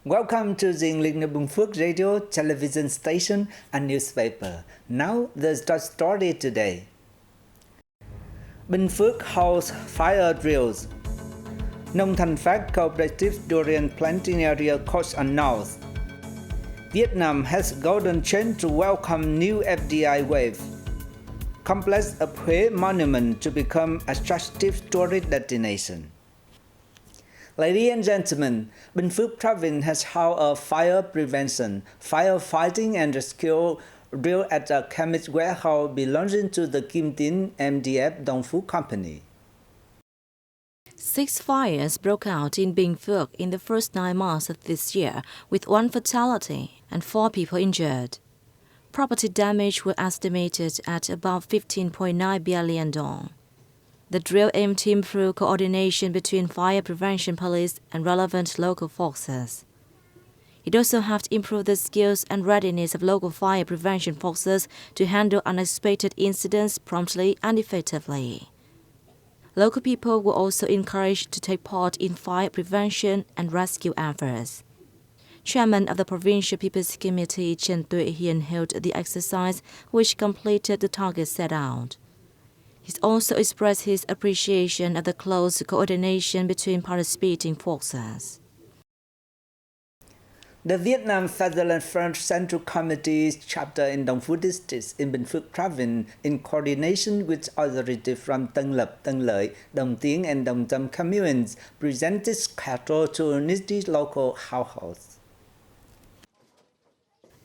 Welcome to the Báo Bình radio, television station, and newspaper. Now, the story today. Bình Phước holds fire drills. Nông Thành Phát Cooperative Durian Planting Area course announced. Vietnam has golden chance to welcome new FDI wave. Complex of Huế monument to become attractive tourist destination. Ladies and gentlemen, Bình Phước province has held a fire prevention, firefighting and rescue drill at a chemist warehouse belonging to the Kim Tin MDF Dong Phu Company. 6 fires broke out in Bình Phước in the first 9 months of this year, with 1 fatality and 4 people injured. Property damage were estimated at about 15.9 billion dong. The drill aimed to improve coordination between fire prevention police and relevant local forces. It also helped improve the skills and readiness of local fire prevention forces to handle unexpected incidents promptly and effectively. Local people were also encouraged to take part in fire prevention and rescue efforts. Chairman of the Provincial People's Committee Chen Hiền held the exercise, which completed the target set out. He also expressed his appreciation of the close coordination between participating forces. The Vietnam Federal Front Central Committee's chapter in Dong Phu District in Bình Phước Province, in coordination with authorities from Tân Lập, Tân Lợi, Dong Tiến, and Dong Tâm communes, presented cattle to needy local households.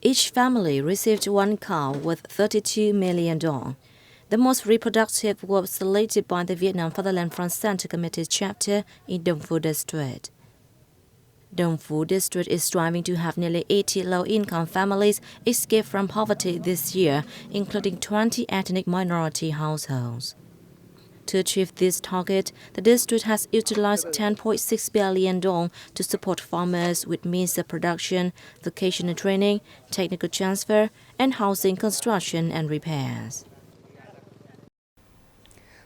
Each family received 1 cow worth 32 million dong. The most reproductive was selected by the Vietnam Fatherland Front Central Committee chapter in Dong Phu District. Dong Phu District is striving to have nearly 80 low-income families escape from poverty this year, including 20 ethnic minority households. To achieve this target, the district has utilized 10.6 billion dong to support farmers with means of production, vocational training, technical transfer, and housing construction and repairs.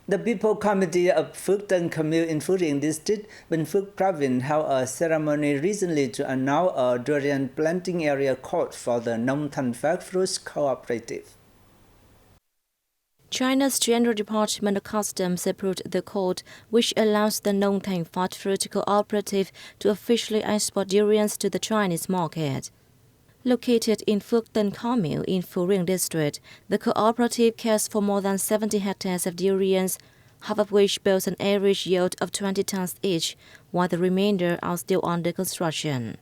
The People Committee of Phước Tân Commune in Phước Riêng District, Bình Phước Province held a ceremony recently to announce a durian planting area code for the Nông Thành Phát Fruit Cooperative. China's General Department of Customs approved the code, which allows the Nông Thành Phát Fruit Cooperative to officially export durians to the Chinese market. Located in Phước Tân Commune in Phú Riêng District, the cooperative cares for more than 70 hectares of durians, half of which boast an average yield of 20 tons each, while the remainder are still under construction.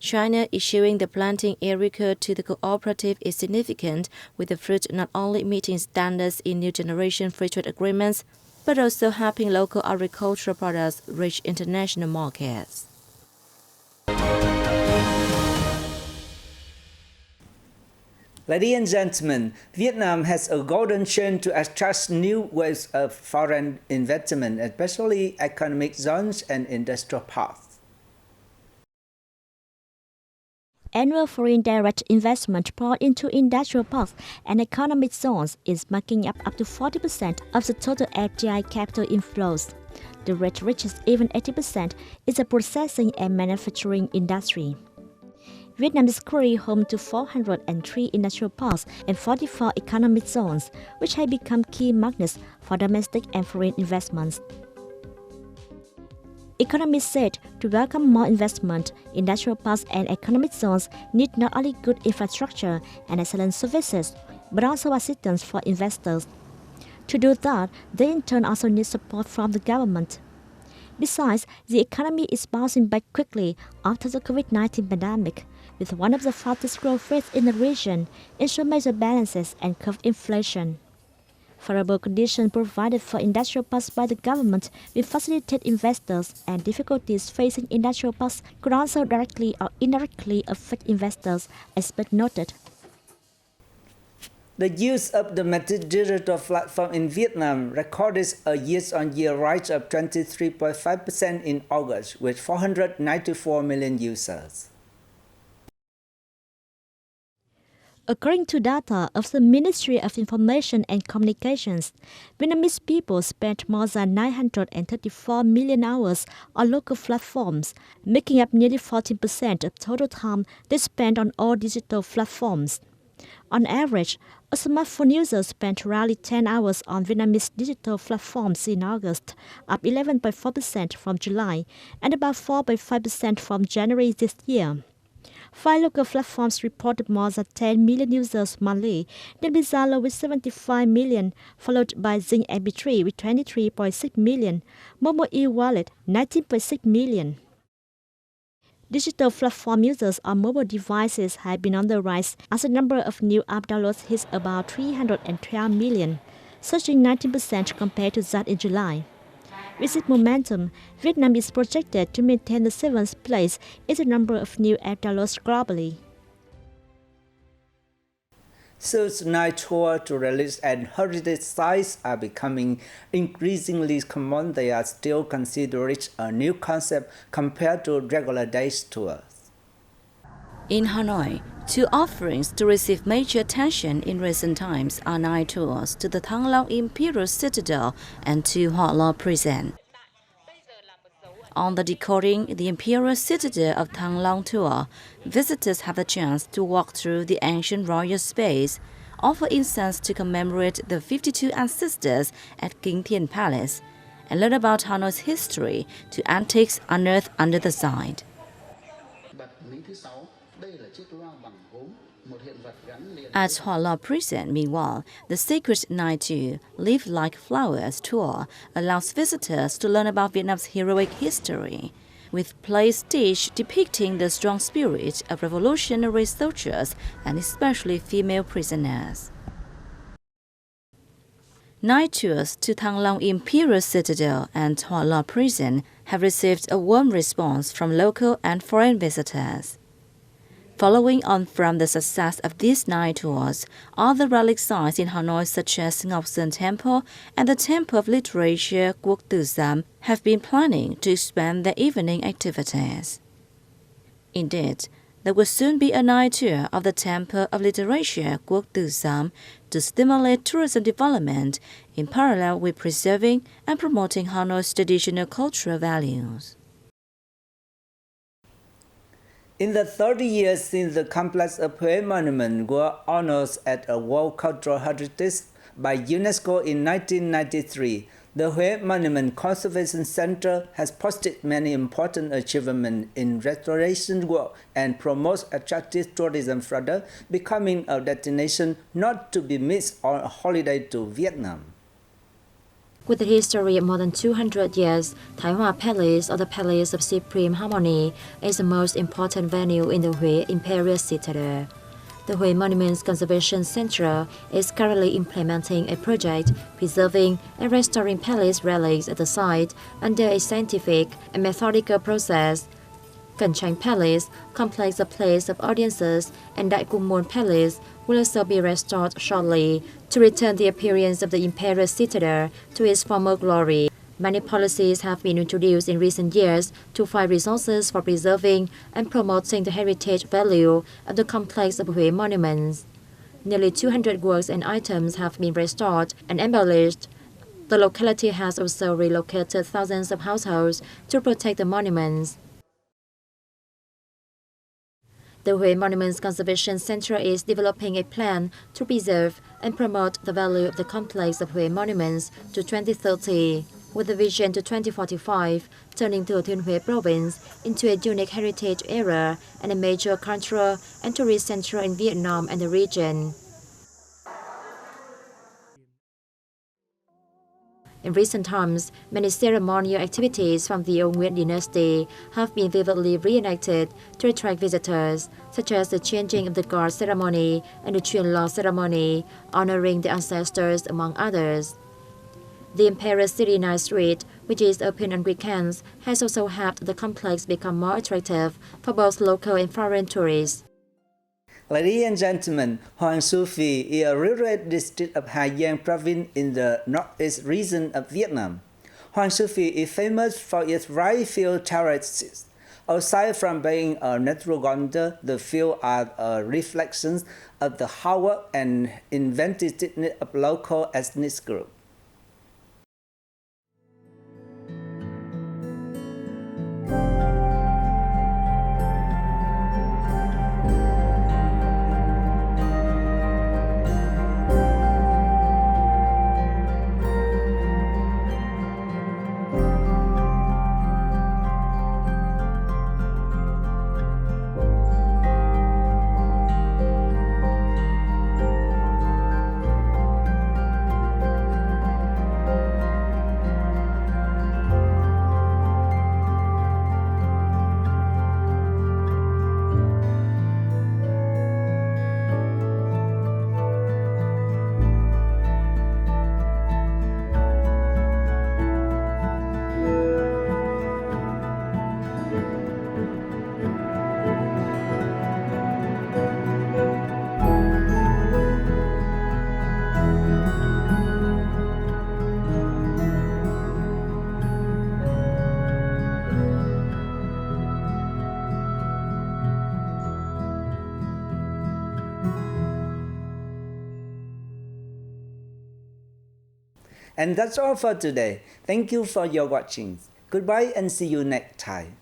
China issuing the planting area code to the cooperative is significant, with the fruit not only meeting standards in new generation free trade agreements, but also helping local agricultural products reach international markets. Ladies and gentlemen, Vietnam has a golden chance to attract new waves of foreign investment, especially economic zones and industrial parks. Annual foreign direct investment poured into industrial parks and economic zones is making up to 40% of the total FDI capital inflows. The rate reaches even 80% in the processing and manufacturing industry. Vietnam is currently home to 403 industrial parks and 44 economic zones, which have become key magnets for domestic and foreign investments. Economists said to welcome more investment, industrial parks and economic zones need not only good infrastructure and excellent services, but also assistance for investors. To do that, they in turn also need support from the government. Besides, the economy is bouncing back quickly after the COVID-19 pandemic, with one of the fastest growth rates in the region, ensure major balances and curb inflation. Favorable conditions provided for industrial parks by the government will facilitate investors, and difficulties facing industrial parks could also directly or indirectly affect investors, experts noted. The use of the digital platform in Vietnam recorded a year-on-year rise of 23.5% in August, with 494 million users. According to data of the Ministry of Information and Communications, Vietnamese people spent more than 934 million hours on local platforms, making up nearly 14% of total time they spent on all digital platforms. On average, a smartphone user spent roughly 10 hours on Vietnamese digital platforms in August, up 11.4% from July, and about 4.5% from January this year. 5 local platforms reported more than 10 million users monthly, namely Zalo with 75 million, followed by Zing MP3 with 23.6 million, Momo e-wallet 19.6 million. Digital platform users on mobile devices have been on the rise as the number of new app downloads hits about 312 million, surging 19% compared to that in July. With this momentum, Vietnam is projected to maintain the 7th place in the number of new app downloads globally. Such night tours to religious and heritage sites are becoming increasingly common. They are still considered a new concept compared to regular day tours. In Hanoi, two offerings to receive major attention in recent times are night tours to the Thăng Long Imperial Citadel and to Hoa Lo Prison. On the Decoding the Imperial Citadel of Thăng Long tour, visitors have the chance to walk through the ancient royal space, offer incense to commemorate the 52 ancestors at King Thiện Palace, and learn about Hanoi's history to antiques unearthed under the site. At Hoa Lo Prison, meanwhile, the Sacred Night to Live Like Flowers tour allows visitors to learn about Vietnam's heroic history, with plays staged depicting the strong spirit of revolutionary soldiers and especially female prisoners. Night tours to Thăng Long Imperial Citadel and Hoa Lo Prison have received a warm response from local and foreign visitors. Following on from the success of these night tours, other relic sites in Hanoi such as Ngọc Sơn Temple and the Temple of Literature Quốc Tử Giám have been planning to expand their evening activities. Indeed, there will soon be a night tour of the Temple of Literature Quốc Tử Giám to stimulate tourism development in parallel with preserving and promoting Hanoi's traditional cultural values. In the 30 years since the complex of Huế Monument were honored as a World Cultural Heritage by UNESCO in 1993, the Huế Monument Conservation Center has posted many important achievements in restoration work and promotes attractive tourism, further becoming a destination not to be missed on a holiday to Vietnam. With a history of more than 200 years, Thái Hòa Palace, or the Palace of Supreme Harmony, is the most important venue in the Huế Imperial Citadel. The Huế Monuments Conservation Center is currently implementing a project preserving and restoring palace relics at the site under a scientific and methodical process. Cẩn Chánh Palace, complex of place of audiences, and Đại Cung Môn Palace will also be restored shortly to return the appearance of the Imperial Citadel to its former glory. Many policies have been introduced in recent years to find resources for preserving and promoting the heritage value of the complex of Huế monuments. Nearly 200 works and items have been restored and embellished. The locality has also relocated thousands of households to protect the monuments. The Huế Monuments Conservation Center is developing a plan to preserve and promote the value of the complex of Huế monuments to 2030, with a vision to 2045, turning Thừa Thiên Huế province into a unique heritage area and a major cultural and tourist center in Vietnam and the region. In recent times, many ceremonial activities from the old Nguyễn dynasty have been vividly reenacted to attract visitors, such as the changing of the guard ceremony and the Truyền law ceremony, honoring the ancestors, among others. The Imperial City Night Street, which is open on weekends, has also helped the complex become more attractive for both local and foreign tourists. Ladies and gentlemen, Hoàng Su Phi is a rural district of Hà Giang province in the northeast region of Vietnam. Hoàng Su Phi is famous for its rice field terraces. Aside from being a natural wonder, the fields are a reflection of the hard work and inventiveness of local ethnic groups. And that's all for today. Thank you for your watching. Goodbye and see you next time.